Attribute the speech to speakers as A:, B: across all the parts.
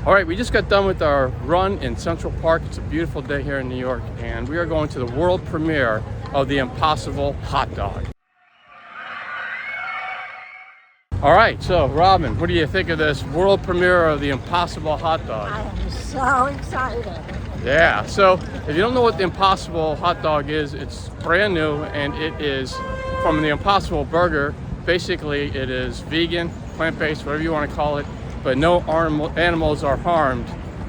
A: All right, we just got done with our run in Central Park. It's a beautiful day here in New York, and we are going to the world premiere of the Impossible Hot Dog. All right, so Robin, what do you think of this world premiere of the Impossible Hot Dog?
B: I am so excited.
A: Yeah, so if you don't know what the Impossible Hot Dog is, it's brand new, and it is from the Impossible Burger. Basically, it is vegan, plant-based, whatever you want to call it, but no animals are harmed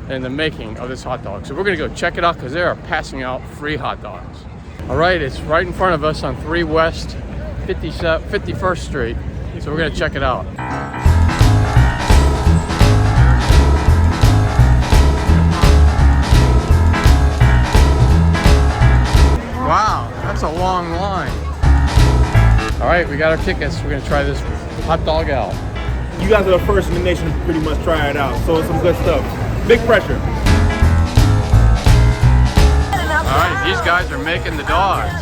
A: in the making of this hot dog. So we're gonna go check it out because they are passing out free hot dogs. All right, it's right in front of us on 3 West 51st Street. So we're gonna check it out. Wow, that's a long line. All right, we got our tickets. We're gonna try this hot dog out.
C: You guys are the first in the nation to pretty much try it out, so it's some good stuff. Big pressure.
A: All right, these guys are making the dogs.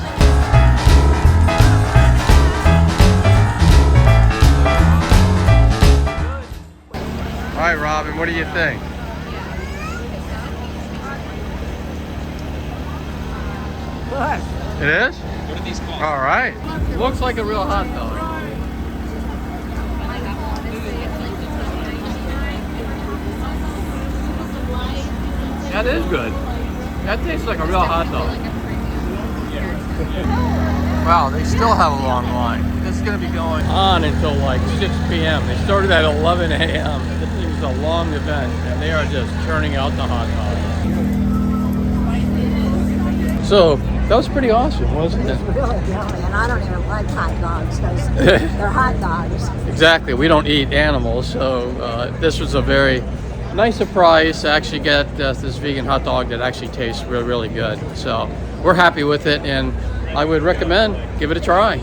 A: All right, Robin, what do you think?
B: Good.
A: It is?
C: What are these called?
A: All right. Looks like a real hot dog. That is good. That tastes like a real hot dog. Wow, they still have a long line. This is going to be going on until like 6 p.m. They started at 11 a.m. This is a long event, and they are just churning out the hot dogs. So, that was pretty awesome, wasn't it?
B: It's really yummy, and I don't even like hot dogs because they're hot dogs.
A: Exactly. We don't eat animals, so this was a very nice surprise to actually get this vegan hot dog that actually tastes really, really good. So we're happy with it, and I would recommend give it a try.